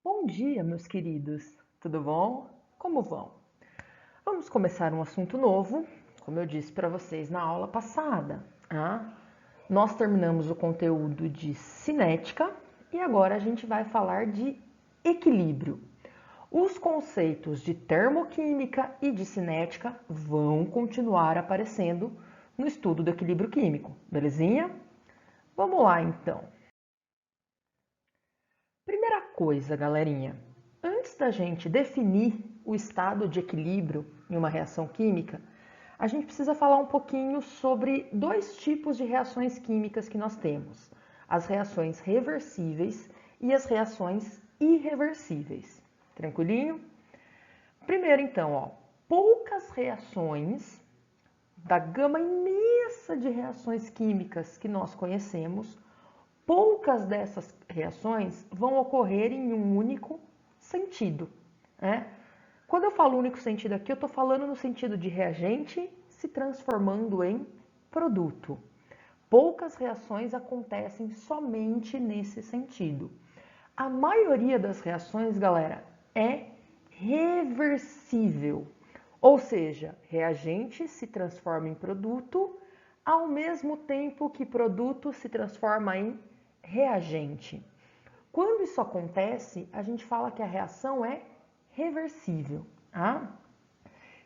Bom dia, meus queridos. Tudo bom? Como vão? Vamos começar um assunto novo, como eu disse para vocês na aula passada. Nós terminamos o conteúdo de cinética e agora a gente vai falar de equilíbrio. Os conceitos de termoquímica e de cinética vão continuar aparecendo no estudo do equilíbrio químico, belezinha? Vamos lá então. Primeira coisa, galerinha, antes da gente definir o estado de equilíbrio em uma reação química, a gente precisa falar um pouquinho sobre dois tipos de reações químicas que nós temos: as reações reversíveis e as reações irreversíveis. Tranquilinho? Primeiro, então, poucas reações da gama imensa de reações químicas que nós conhecemos, poucas dessas reações vão ocorrer em um único sentido. Quando eu falo único sentido aqui, eu estou falando no sentido de reagente se transformando em produto. Poucas reações acontecem somente nesse sentido. A maioria das reações, galera, é reversível. Ou seja, reagente se transforma em produto, ao mesmo tempo que produto se transforma em reagente. Quando isso acontece, a gente fala que a reação é reversível.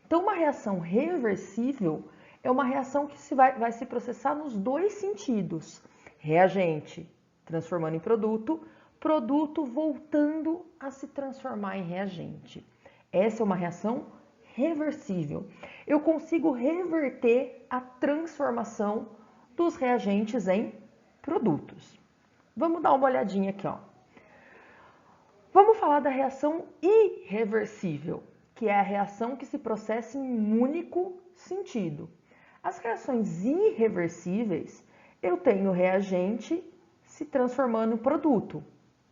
Então, uma reação reversível é uma reação que vai se processar nos dois sentidos. Reagente transformando em produto, produto voltando a se transformar em reagente. Essa é uma reação reversível. Eu consigo reverter a transformação dos reagentes em produtos. Vamos dar uma olhadinha aqui, Vamos falar da reação irreversível, que é a reação que se processa em um único sentido. As reações irreversíveis, eu tenho reagente se transformando em produto.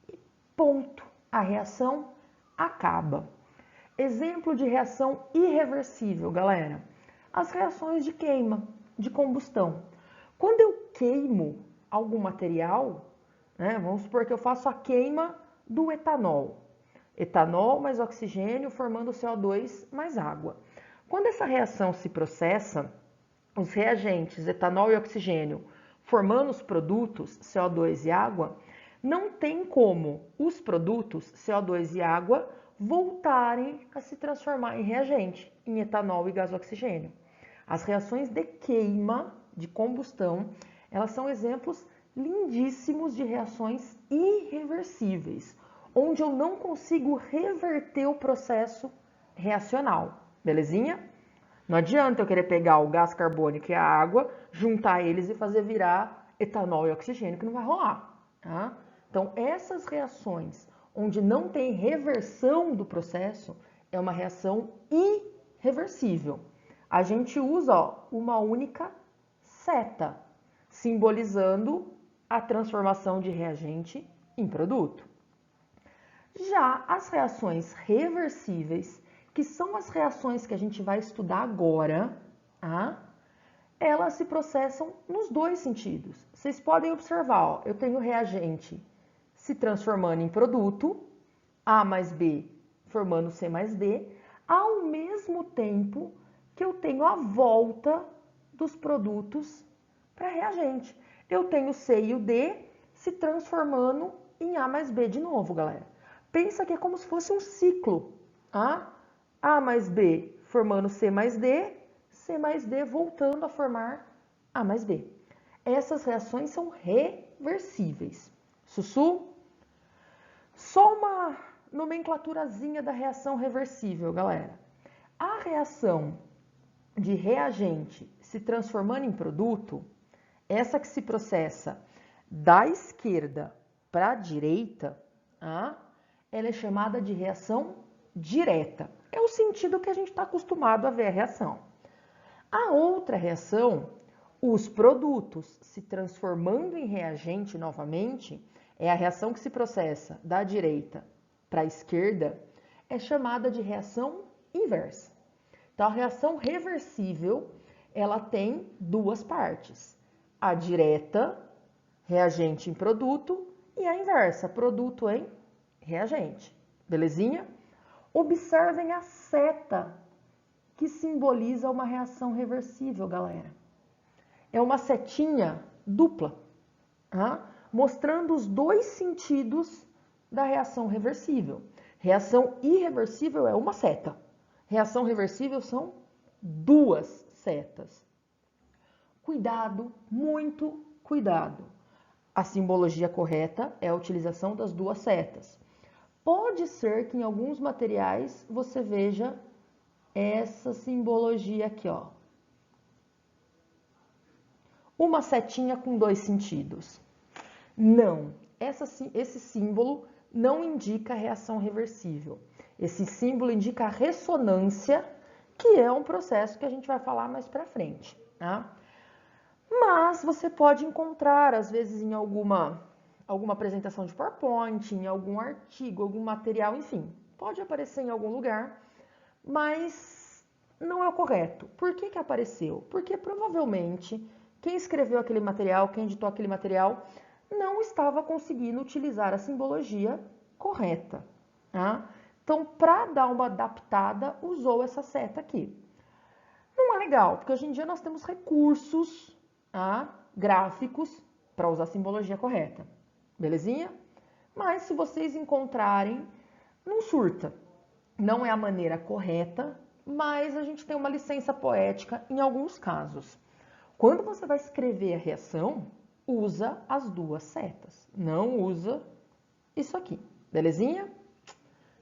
E ponto. A reação acaba. Exemplo de reação irreversível, galera. As reações de queima, de combustão. Quando eu queimo algum material, vamos supor que eu faço a queima do etanol. Etanol mais oxigênio formando CO2 mais água. Quando essa reação se processa, os reagentes etanol e oxigênio formando os produtos CO2 e água, não tem como os produtos CO2 e água voltarem a se transformar em reagente, em etanol e gás oxigênio. As reações de queima, de combustão, elas são exemplos lindíssimos de reações irreversíveis, onde eu não consigo reverter o processo reacional, belezinha? Não adianta eu querer pegar o gás carbônico e a água, juntar eles e fazer virar etanol e oxigênio, que não vai rolar. Então, essas reações onde não tem reversão do processo, é uma reação irreversível. A gente usa uma única seta, simbolizando a transformação de reagente em produto. Já as reações reversíveis, que são as reações que a gente vai estudar agora, elas se processam nos dois sentidos. Vocês podem observar, eu tenho reagente se transformando em produto, A mais B formando C mais D, ao mesmo tempo que eu tenho a volta dos produtos para reagente. Eu tenho C e o D se transformando em A mais B de novo, galera. Pensa que é como se fosse um ciclo. A mais B formando C mais D, C mais D voltando a formar A mais B. Essas reações são reversíveis. Sussu? Só uma nomenclaturazinha da reação reversível, galera. A reação de reagente se transformando em produto, essa que se processa da esquerda para a direita, ela é chamada de reação direta. É o sentido que a gente está acostumado a ver a reação. A outra reação, os produtos se transformando em reagente novamente, é a reação que se processa da direita para a esquerda, é chamada de reação inversa. Então, a reação reversível, ela tem duas partes. A direta, reagente em produto, e a inversa, produto em reagente. Belezinha? Observem a seta que simboliza uma reação reversível, galera. É uma setinha dupla, tá? Mostrando os dois sentidos da reação reversível. Reação irreversível é uma seta. Reação reversível são duas setas. Cuidado, muito cuidado. A simbologia correta é a utilização das duas setas. Pode ser que em alguns materiais você veja essa simbologia aqui, ó. Uma setinha com dois sentidos. Não, esse símbolo não indica reação reversível. Esse símbolo indica a ressonância, que é um processo que a gente vai falar mais pra frente, tá? Mas você pode encontrar, às vezes, em alguma apresentação de PowerPoint, em algum artigo, algum material, enfim, pode aparecer em algum lugar, mas não é o correto. Por que que apareceu? Porque provavelmente quem escreveu aquele material, quem editou aquele material, não estava conseguindo utilizar a simbologia correta, tá? Então, para dar uma adaptada, usou essa seta aqui. Não é legal, porque hoje em dia nós temos recursos, tá, gráficos para usar a simbologia correta. Belezinha? Mas se vocês encontrarem, não surta. Não é a maneira correta, mas a gente tem uma licença poética em alguns casos. Quando você vai escrever a reação, usa as duas setas. Não usa isso aqui. Belezinha?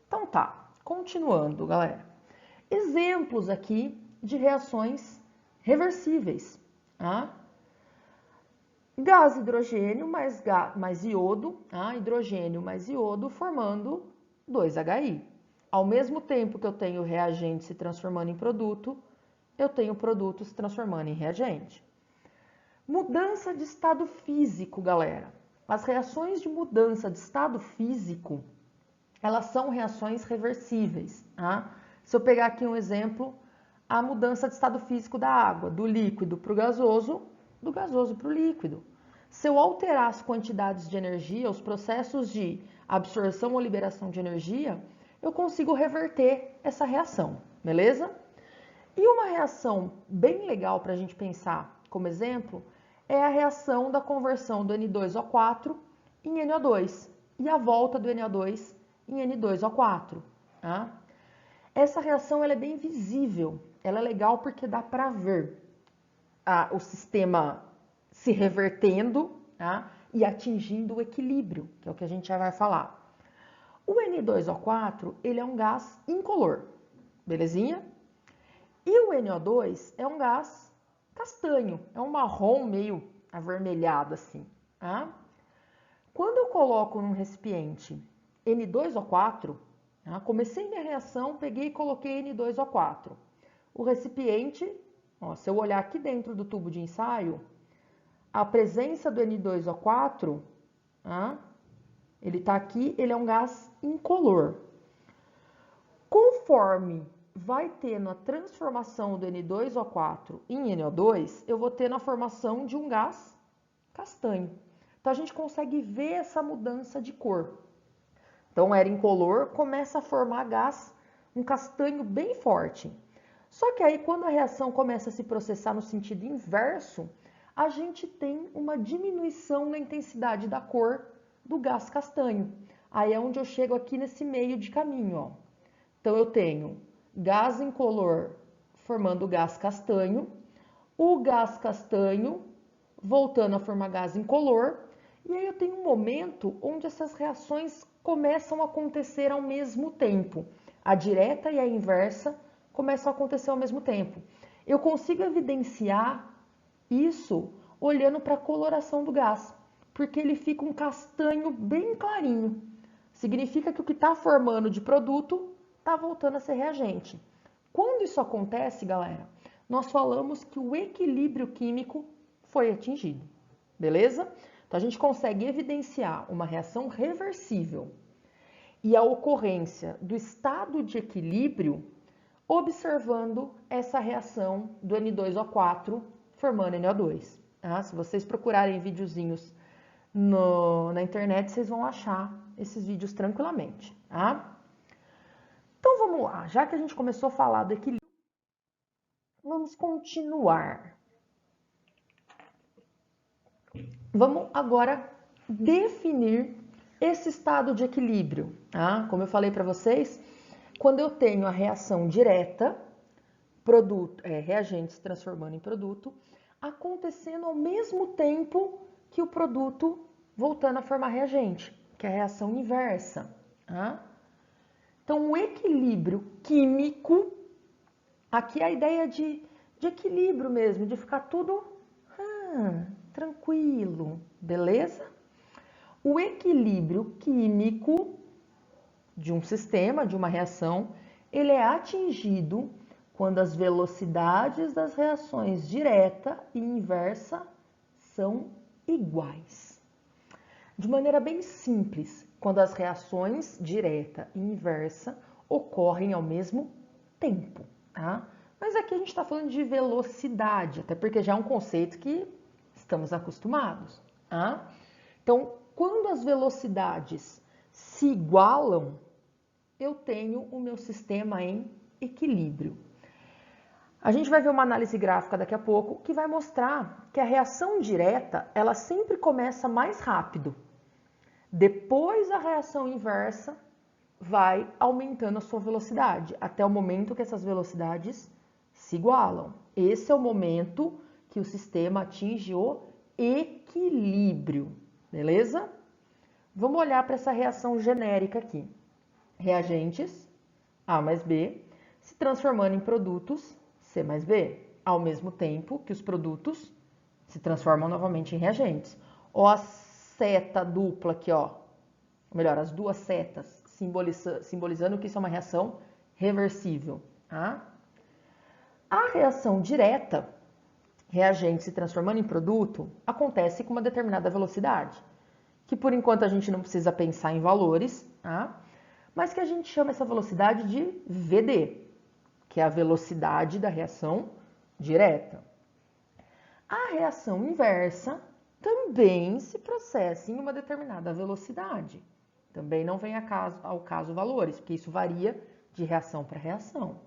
Então tá. Continuando, galera. Exemplos aqui de reações reversíveis. Tá? Gás hidrogênio mais iodo, tá? Hidrogênio mais iodo formando 2HI. Ao mesmo tempo que eu tenho reagente se transformando em produto, eu tenho produto se transformando em reagente. Mudança de estado físico, galera. As reações de mudança de estado físico, elas são reações reversíveis, tá? Se eu pegar aqui um exemplo, a mudança de estado físico da água, do líquido para o gasoso, do gasoso para o líquido. Se eu alterar as quantidades de energia, os processos de absorção ou liberação de energia, eu consigo reverter essa reação, beleza? E uma reação bem legal para a gente pensar como exemplo é a reação da conversão do N2O4 em NO2 e a volta do NO2 em N2O4. Tá? Essa reação ela é bem visível, ela é legal porque dá para ver o sistema se revertendo, tá? E atingindo o equilíbrio, que é o que a gente já vai falar. O N2O4 ele é um gás incolor, belezinha? E o NO2 é um gás castanho, é um marrom meio avermelhado assim. Tá? Quando eu coloco num recipiente N2O4, tá? Comecei minha reação, peguei e coloquei N2O4. O recipiente, ó, se eu olhar aqui dentro do tubo de ensaio, a presença do N2O4, tá? Ele está aqui, ele é um gás incolor. Conforme vai tendo a transformação do N2O4 em NO2, eu vou ter a formação de um gás castanho. Então, a gente consegue ver essa mudança de cor. Então, era incolor, começa a formar gás, um castanho bem forte. Só que aí, quando a reação começa a se processar no sentido inverso, a gente tem uma diminuição na intensidade da cor do gás castanho. Aí é onde eu chego aqui nesse meio de caminho, ó. Então, eu tenho gás incolor formando gás castanho, o gás castanho voltando a formar gás incolor, e aí eu tenho um momento onde essas reações começam a acontecer ao mesmo tempo. A direta e a inversa começam a acontecer ao mesmo tempo. Eu consigo evidenciar isso olhando para a coloração do gás, porque ele fica um castanho bem clarinho. Significa que o que está formando de produto está voltando a ser reagente. Quando isso acontece, galera, nós falamos que o equilíbrio químico foi atingido, beleza? Então, a gente consegue evidenciar uma reação reversível e a ocorrência do estado de equilíbrio observando essa reação do N2O4 formando NO2. Tá? Se vocês procurarem videozinhos na internet, vocês vão achar esses vídeos tranquilamente, tá? Então vamos lá, já que a gente começou a falar do equilíbrio, vamos continuar. Vamos agora definir esse estado de equilíbrio, tá? Como eu falei para vocês, quando eu tenho a reação direta, reagente se transformando em produto, acontecendo ao mesmo tempo que o produto voltando a formar reagente, que é a reação inversa. Tá? Então, o equilíbrio químico, aqui é a ideia de equilíbrio mesmo, de ficar tudo tranquilo, beleza? O equilíbrio químico de um sistema, de uma reação, ele é atingido quando as velocidades das reações direta e inversa são iguais. De maneira bem simples, quando as reações direta e inversa ocorrem ao mesmo tempo, tá? Mas aqui a gente está falando de velocidade, até porque já é um conceito que estamos acostumados, tá? Então, quando as velocidades se igualam, eu tenho o meu sistema em equilíbrio. A gente vai ver uma análise gráfica daqui a pouco que vai mostrar que a reação direta, ela sempre começa mais rápido. Depois a reação inversa vai aumentando a sua velocidade, até o momento que essas velocidades se igualam. Esse é o momento que o sistema atinge o equilíbrio, beleza? Vamos olhar para essa reação genérica aqui. Reagentes, A mais B, se transformando em produtos, C mais B, ao mesmo tempo que os produtos se transformam novamente em reagentes. Ó a seta dupla aqui, ó. Ou melhor, as duas setas simbolizando que isso é uma reação reversível. Tá? A reação direta, reagente se transformando em produto, acontece com uma determinada velocidade, que por enquanto a gente não precisa pensar em valores, tá? Mas que a gente chama essa velocidade de VD, que é a velocidade da reação direta. A reação inversa também se processa em uma determinada velocidade. Também não vem ao caso valores, porque isso varia de reação para reação.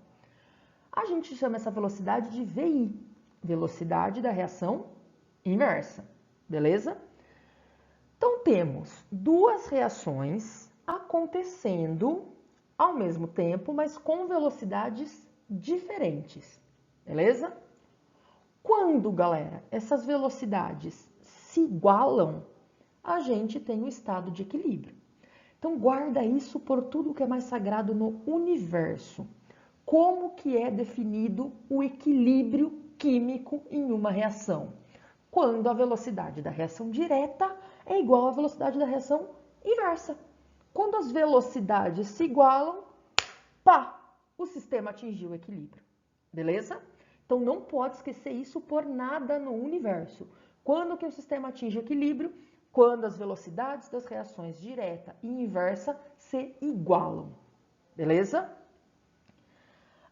A gente chama essa velocidade de VI, velocidade da reação inversa, beleza? Então, temos duas reações acontecendo ao mesmo tempo, mas com velocidades diferentes, beleza? Quando, galera, essas velocidades se igualam, a gente tem o estado de equilíbrio. Então, guarda isso por tudo que é mais sagrado no universo. Como que é definido o equilíbrio químico em uma reação? Quando a velocidade da reação direta é igual à velocidade da reação inversa. Quando as velocidades se igualam, pá, o sistema atingiu o equilíbrio. Beleza? Então não pode esquecer isso por nada no universo. Quando que o sistema atinge equilíbrio? Quando as velocidades das reações direta e inversa se igualam. Beleza?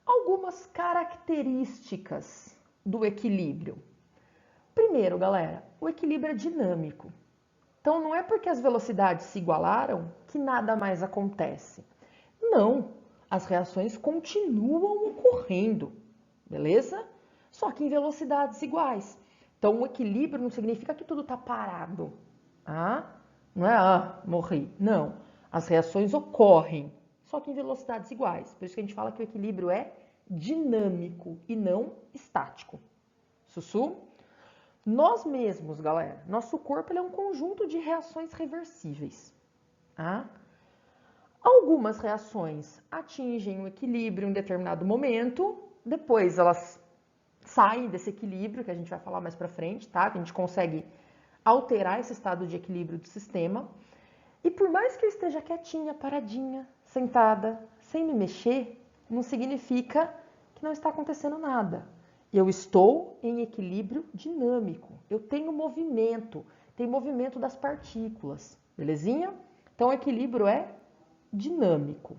Algumas características do equilíbrio. Primeiro, galera, o equilíbrio é dinâmico. Então, não é porque as velocidades se igualaram que nada mais acontece. Não, as reações continuam ocorrendo, beleza? Só que em velocidades iguais. Então, o equilíbrio não significa que tudo está parado. Ah, não é, morri. Não, as reações ocorrem, só que em velocidades iguais. Por isso que a gente fala que o equilíbrio é dinâmico e não estático. Sussu? Nós mesmos, galera, nosso corpo ele é um conjunto de reações reversíveis. Tá? Algumas reações atingem o equilíbrio em determinado momento, depois elas saem desse equilíbrio, que a gente vai falar mais pra frente, tá? Que a gente consegue alterar esse estado de equilíbrio do sistema. E por mais que eu esteja quietinha, paradinha, sentada, sem me mexer, não significa que não está acontecendo nada. Eu estou em equilíbrio dinâmico. Eu tenho movimento, tem movimento das partículas, belezinha? Então, o equilíbrio é dinâmico.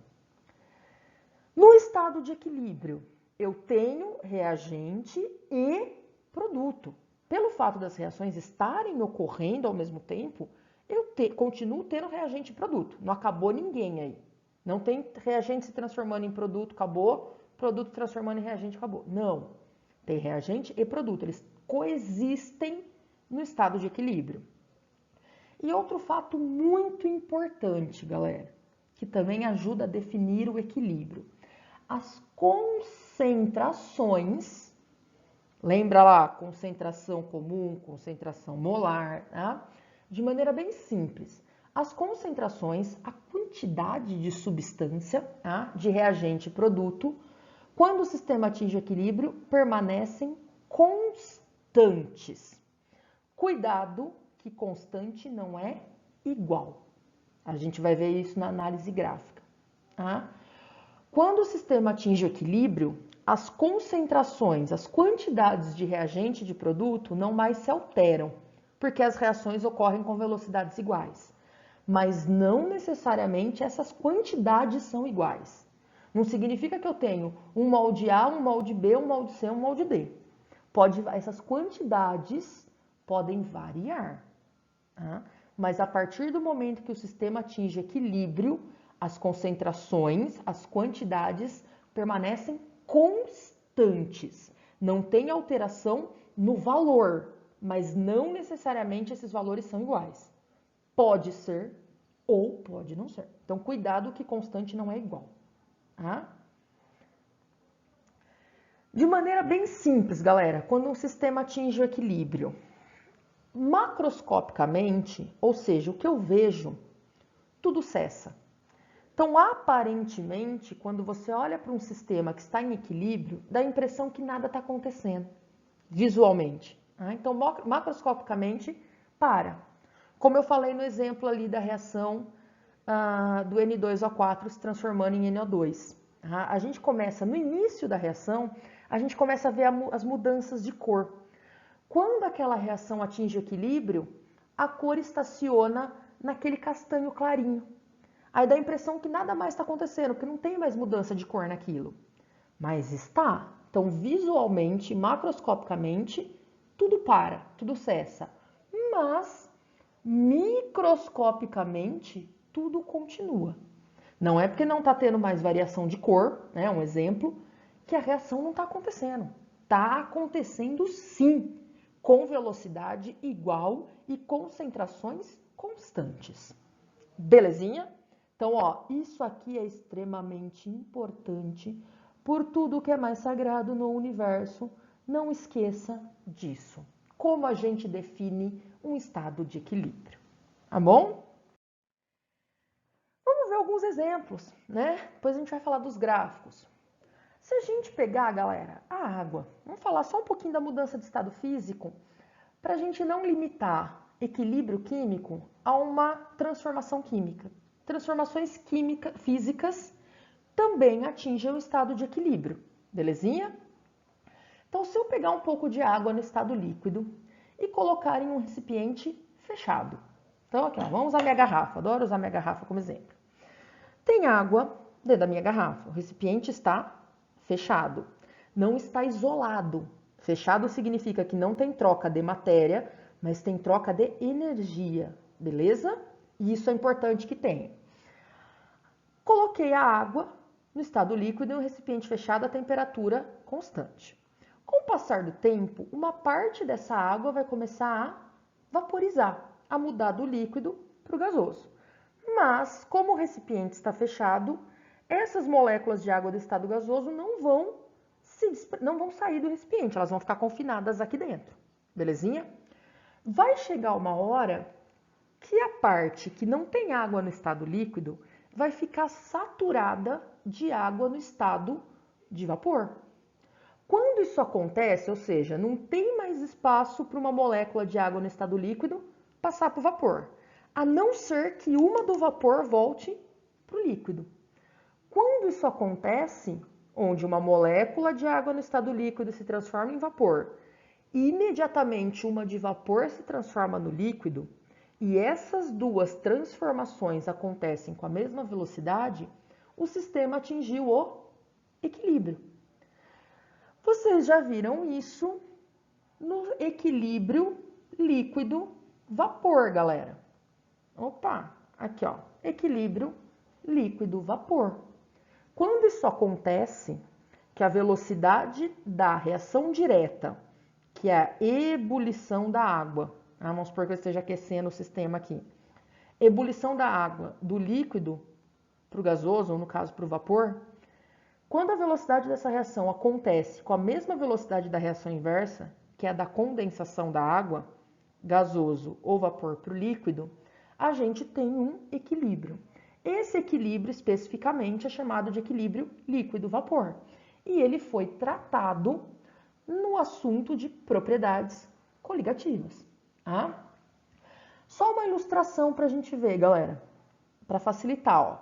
No estado de equilíbrio, eu tenho reagente e produto. Pelo fato das reações estarem ocorrendo ao mesmo tempo, continuo tendo reagente e produto. Não acabou ninguém aí. Não tem reagente se transformando em produto, acabou. Produto transformando em reagente, acabou. Não. Tem reagente e produto. Eles coexistem no estado de equilíbrio. E outro fato muito importante, galera, que também ajuda a definir o equilíbrio. As concentrações, lembra lá, concentração comum, concentração molar, tá? De maneira bem simples. As concentrações, a quantidade de substância, tá? De reagente e produto, quando o sistema atinge equilíbrio, permanecem constantes. Cuidado que constante não é igual. A gente vai ver isso na análise gráfica. Tá? Quando o sistema atinge o equilíbrio, as concentrações, as quantidades de reagente e de produto não mais se alteram, porque as reações ocorrem com velocidades iguais. Mas não necessariamente essas quantidades são iguais. Não significa que eu tenho um molde A, um molde B, um molde C, um molde D. Essas quantidades podem variar. Tá? Mas a partir do momento que o sistema atinge equilíbrio, as concentrações, as quantidades permanecem constantes. Não tem alteração no valor, mas não necessariamente esses valores são iguais. Pode ser ou pode não ser. Então, cuidado que constante não é igual. Tá? De maneira bem simples, galera, quando um sistema atinge o equilíbrio, macroscopicamente, ou seja, o que eu vejo, tudo cessa. Então, aparentemente, quando você olha para um sistema que está em equilíbrio, dá a impressão que nada está acontecendo, visualmente. Então, macroscopicamente, para. Como eu falei no exemplo ali da reação do N2O4 se transformando em NO2. A gente começa, no início da reação, a gente começa a ver as mudanças de cor. Quando aquela reação atinge equilíbrio, a cor estaciona naquele castanho clarinho. Aí dá a impressão que nada mais está acontecendo, que não tem mais mudança de cor naquilo. Mas está. Então, visualmente, macroscopicamente, tudo para, tudo cessa. Mas, microscopicamente, tudo continua. Não é porque não está tendo mais variação de cor, né, um exemplo, que a reação não está acontecendo. Está acontecendo sim, com velocidade igual e concentrações constantes. Belezinha? Então, ó, isso aqui é extremamente importante por tudo que é mais sagrado no universo. Não esqueça disso. Como a gente define um estado de equilíbrio. Tá bom? Vamos ver alguns exemplos, né? Depois a gente vai falar dos gráficos. Se a gente pegar, galera, a água, vamos falar só um pouquinho da mudança de estado físico, para a gente não limitar equilíbrio químico a uma transformação química. Transformações físicas também atingem o estado de equilíbrio, belezinha? Então, se eu pegar um pouco de água no estado líquido e colocar em um recipiente fechado. Então, aqui, ó, vamos usar minha garrafa, adoro usar minha garrafa como exemplo. Tem água dentro da minha garrafa, o recipiente está fechado, não está isolado. Fechado significa que não tem troca de matéria, mas tem troca de energia, beleza? E isso é importante que tenha. Coloquei a água no estado líquido em um recipiente fechado a temperatura constante. Com o passar do tempo, uma parte dessa água vai começar a vaporizar, a mudar do líquido para o gasoso. Mas, como o recipiente está fechado, essas moléculas de água do estado gasoso não vão sair do recipiente, elas vão ficar confinadas aqui dentro, belezinha? Vai chegar uma hora que a parte que não tem água no estado líquido vai ficar saturada de água no estado de vapor. Quando isso acontece, ou seja, não tem mais espaço para uma molécula de água no estado líquido passar para o vapor, a não ser que uma do vapor volte para o líquido. Quando isso acontece, onde uma molécula de água no estado líquido se transforma em vapor, e imediatamente uma de vapor se transforma no líquido, e essas duas transformações acontecem com a mesma velocidade, o sistema atingiu o equilíbrio. Vocês já viram isso no equilíbrio líquido-vapor, galera. Opa, aqui ó, equilíbrio líquido-vapor. Quando isso acontece, que a velocidade da reação direta, que é a ebulição da água, vamos supor que eu esteja aquecendo o sistema aqui, ebulição da água do líquido para o gasoso, ou no caso para o vapor, quando a velocidade dessa reação acontece com a mesma velocidade da reação inversa, que é a da condensação da água, gasoso ou vapor para o líquido, a gente tem um equilíbrio. Esse equilíbrio especificamente é chamado de equilíbrio líquido-vapor. E ele foi tratado no assunto de propriedades coligativas. Tá? Só uma ilustração para a gente ver, galera, para facilitar. Ó.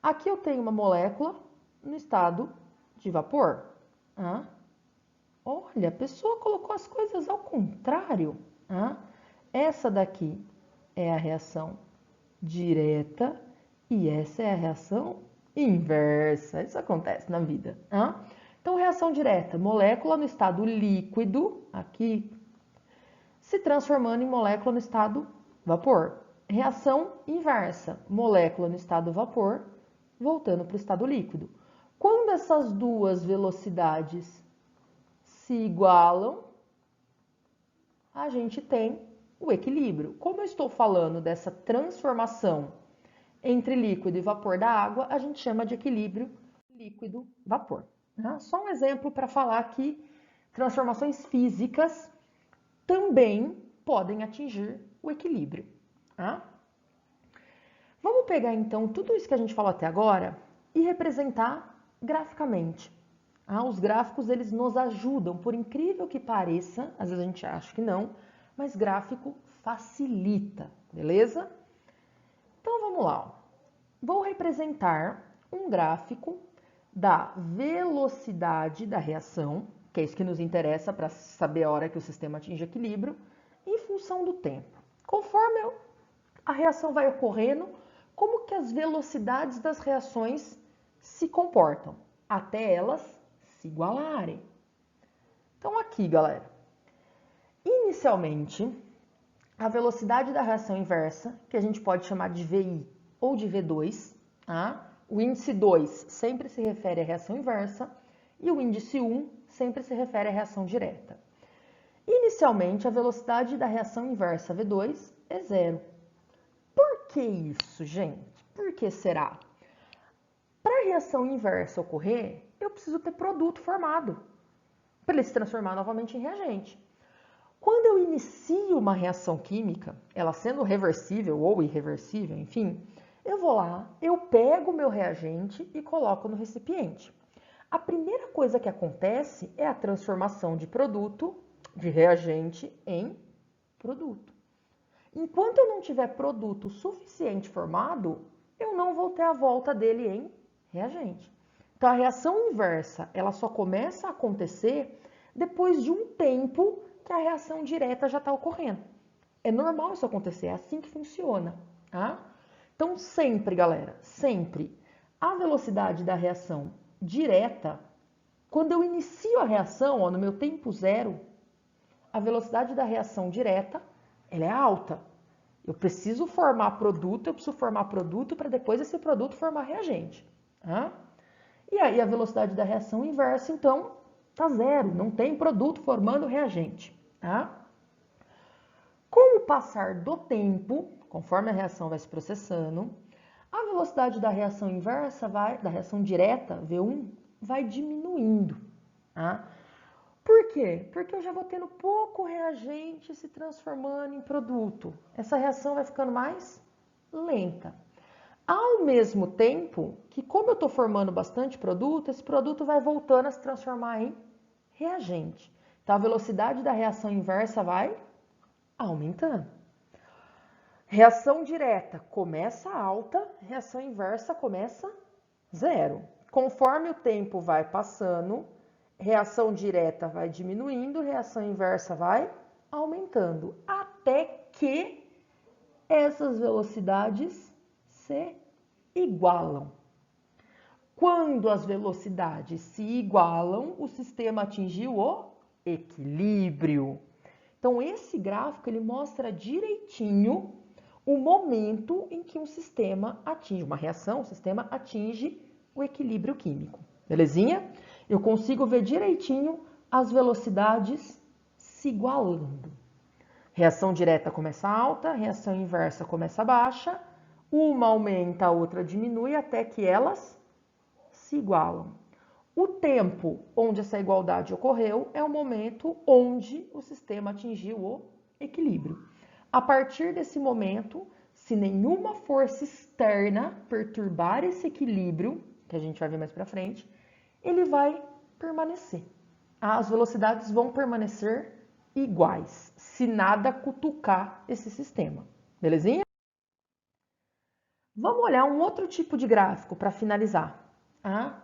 Aqui eu tenho uma molécula no estado de vapor. Tá? Olha, a pessoa colocou as coisas ao contrário. Tá? Essa daqui é a reação direta e essa é a reação inversa. Isso acontece na vida. Tá? Então, reação direta, molécula no estado líquido, aqui, se transformando em molécula no estado vapor. Reação inversa, molécula no estado vapor, voltando para o estado líquido. Quando essas duas velocidades se igualam, a gente tem o equilíbrio. Como eu estou falando dessa transformação entre líquido e vapor da água, a gente chama de equilíbrio líquido-vapor. Só um exemplo para falar que transformações físicas também podem atingir o equilíbrio. Tá? Vamos pegar então tudo isso que a gente falou até agora e representar graficamente. Os gráficos eles nos ajudam, por incrível que pareça, às vezes a gente acha que não, mas gráfico facilita, beleza? Então vamos lá. Vou representar um gráfico da velocidade da reação, que é isso que nos interessa para saber a hora que o sistema atinge equilíbrio, em função do tempo. Conforme a reação vai ocorrendo, como que as velocidades das reações se comportam, até elas se igualarem. Então aqui, galera, inicialmente, a velocidade da reação inversa, que a gente pode chamar de VI ou de V2, tá? O índice 2 sempre se refere à reação inversa e o índice 1 sempre se refere à reação direta. Inicialmente, a velocidade da reação inversa V2 é zero. Por que isso, gente? Por que será? Para a reação inversa ocorrer, eu preciso ter produto formado para ele se transformar novamente em reagente. Quando eu inicio uma reação química, ela sendo reversível ou irreversível, enfim, eu vou lá, eu pego o meu reagente e coloco no recipiente. A primeira coisa que acontece é a transformação de produto, de reagente, em produto. Enquanto eu não tiver produto suficiente formado, eu não vou ter a volta dele em reagente. Então, a reação inversa, ela só começa a acontecer depois de um tempo que a reação direta já está ocorrendo. É normal isso acontecer, é assim que funciona, tá? Então, sempre, galera, sempre, a velocidade da reação direta, quando eu inicio a reação, ó, no meu tempo zero, a velocidade da reação direta, ela é alta. Eu preciso formar produto para depois esse produto formar reagente, tá? E aí a velocidade da reação inversa, então, está zero, não tem produto formando reagente, tá? Com o passar do tempo, conforme a reação vai se processando, a velocidade da reação inversa, da reação direta, V1, vai diminuindo. Tá? Por quê? Porque eu já vou tendo pouco reagente se transformando em produto. Essa reação vai ficando mais lenta. Ao mesmo tempo que, como eu estou formando bastante produto, esse produto vai voltando a se transformar em reagente. Então, a velocidade da reação inversa vai aumentando. Reação direta começa alta, reação inversa começa zero. Conforme o tempo vai passando, reação direta vai diminuindo, reação inversa vai aumentando, até que essas velocidades se igualam. Quando as velocidades se igualam, o sistema atingiu o equilíbrio. Então, esse gráfico ele mostra direitinho o momento em que um sistema atinge, uma reação, o sistema atinge o equilíbrio químico. Belezinha? Eu consigo ver direitinho as velocidades se igualando. Reação direta começa alta, reação inversa começa baixa, uma aumenta, a outra diminui até que elas se igualam. O tempo onde essa igualdade ocorreu é o momento onde o sistema atingiu o equilíbrio. A partir desse momento, se nenhuma força externa perturbar esse equilíbrio, que a gente vai ver mais para frente, ele vai permanecer. As velocidades vão permanecer iguais, se nada cutucar esse sistema. Belezinha? Vamos olhar um outro tipo de gráfico para finalizar, tá?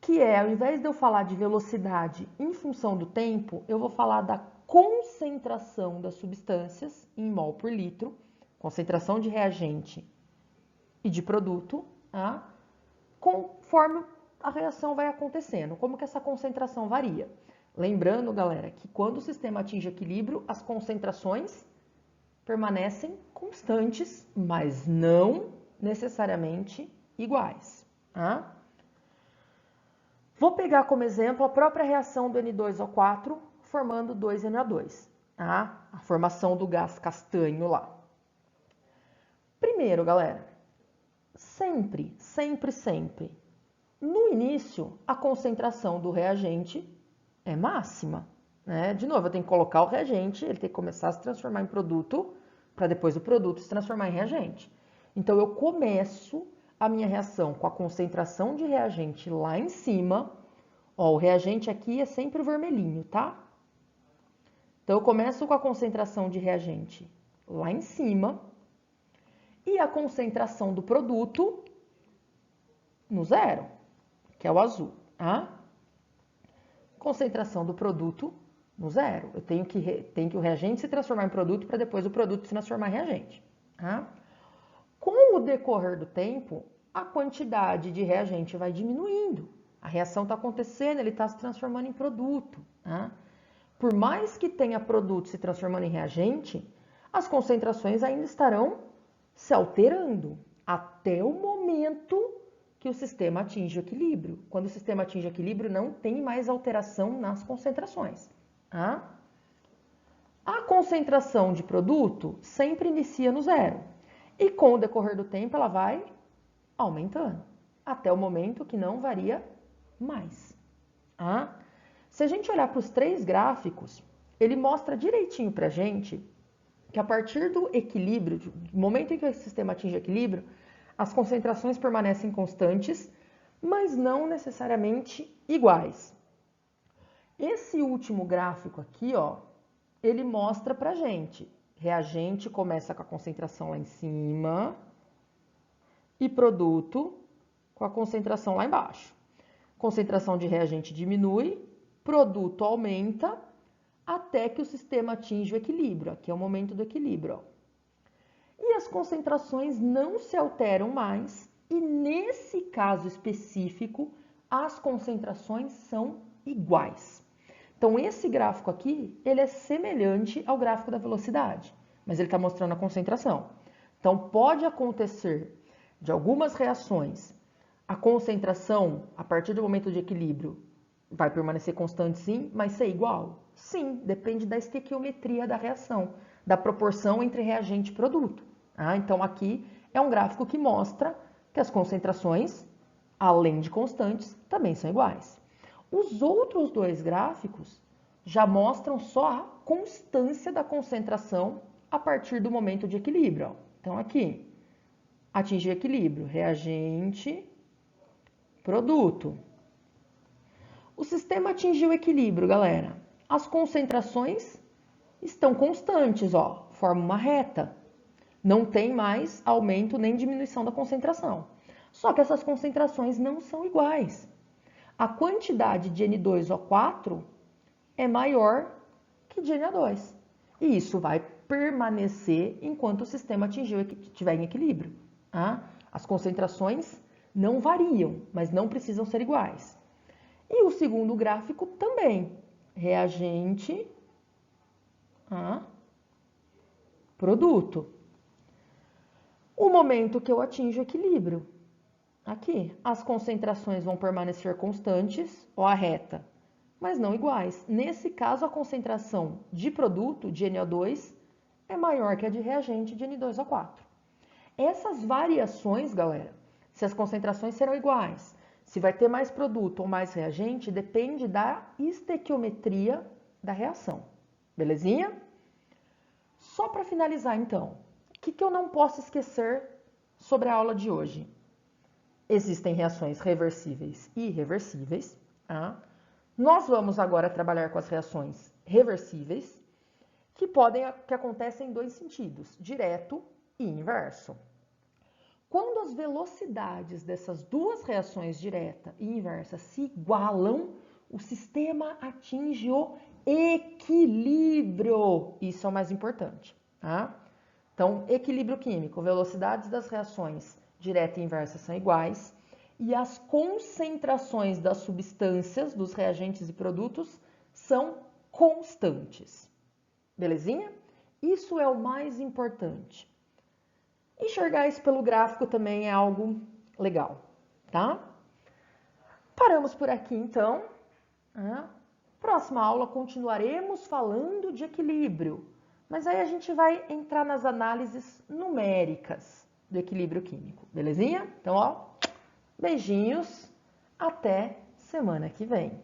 Que é, ao invés de eu falar de velocidade em função do tempo, eu vou falar da concentração das substâncias em mol por litro, concentração de reagente e de produto, tá? Conforme a reação vai acontecendo, como que essa concentração varia. Lembrando, galera, que quando o sistema atinge equilíbrio, as concentrações permanecem constantes, mas não necessariamente iguais, tá? Vou pegar como exemplo a própria reação do N2O4 formando 2Na2, tá? A formação do gás castanho lá. Primeiro, galera, sempre, no início, a concentração do reagente é máxima, né? De novo, eu tenho que colocar o reagente, ele tem que começar a se transformar em produto, para depois o produto se transformar em reagente. Então, eu começo a minha reação com a concentração de reagente lá em cima. Ó, o reagente aqui é sempre o vermelhinho, tá? Então, eu começo com a concentração de reagente lá em cima e a concentração do produto no zero, que é o azul, tá? Concentração do produto no zero. Eu tenho que o reagente se transformar em produto para depois o produto se transformar em reagente, tá? Com o decorrer do tempo, a quantidade de reagente vai diminuindo. A reação está acontecendo, ele está se transformando em produto, tá? Por mais que tenha produto se transformando em reagente, as concentrações ainda estarão se alterando até o momento que o sistema atinge o equilíbrio. Quando o sistema atinge o equilíbrio, não tem mais alteração nas concentrações, tá? A concentração de produto sempre inicia no zero. E com o decorrer do tempo, ela vai aumentando, até o momento que não varia mais. Ah? Se a gente olhar para os três gráficos, ele mostra direitinho para a gente que a partir do equilíbrio, do momento em que o sistema atinge equilíbrio, as concentrações permanecem constantes, mas não necessariamente iguais. Esse último gráfico aqui, ó, ele mostra para a gente. Reagente começa com a concentração lá em cima e produto com a concentração lá embaixo. Concentração de reagente diminui, produto aumenta, até que o sistema atinge o equilíbrio. Aqui é o momento do equilíbrio, ó. E as concentrações não se alteram mais, e nesse caso específico, as concentrações são iguais. Então, esse gráfico aqui, ele é semelhante ao gráfico da velocidade, mas ele está mostrando a concentração. Então, pode acontecer de algumas reações, a concentração, a partir do momento de equilíbrio, vai permanecer constante sim, mas ser igual? Sim, depende da estequiometria da reação, da proporção entre reagente e produto. Então, aqui é um gráfico que mostra que as concentrações, além de constantes, também são iguais. Os outros dois gráficos já mostram só a constância da concentração a partir do momento de equilíbrio. Então, aqui, atingir equilíbrio, reagente, produto. O sistema atingiu equilíbrio, galera. As concentrações estão constantes, ó, forma uma reta. Não tem mais aumento nem diminuição da concentração. Só que essas concentrações não são iguais. A quantidade de N2O4 é maior que de Na2. E isso vai permanecer enquanto o sistema estiver em equilíbrio. As concentrações não variam, mas não precisam ser iguais. E o segundo gráfico também. Reagente, produto. O momento que eu atinjo o equilíbrio. Aqui, as concentrações vão permanecer constantes, ó a reta, mas não iguais. Nesse caso, a concentração de produto, de NO2, é maior que a de reagente de N2O4. Essas variações, galera, se as concentrações serão iguais, se vai ter mais produto ou mais reagente, depende da estequiometria da reação. Belezinha? Só para finalizar, então, o que eu não posso esquecer sobre a aula de hoje? Existem reações reversíveis e irreversíveis. Tá? Nós vamos agora trabalhar com as reações reversíveis, que acontecem em dois sentidos, direto e inverso. Quando as velocidades dessas duas reações direta e inversa se igualam, o sistema atinge o equilíbrio. Isso é o mais importante. Tá? Então, equilíbrio químico, velocidades das reações direta e inversa são iguais e as concentrações das substâncias, dos reagentes e produtos são constantes. Belezinha? Isso é o mais importante. Enxergar isso pelo gráfico também é algo legal, tá? Paramos por aqui, então. Próxima aula continuaremos falando de equilíbrio, mas aí a gente vai entrar nas análises numéricas do equilíbrio químico, belezinha? Então, ó, beijinhos, até semana que vem.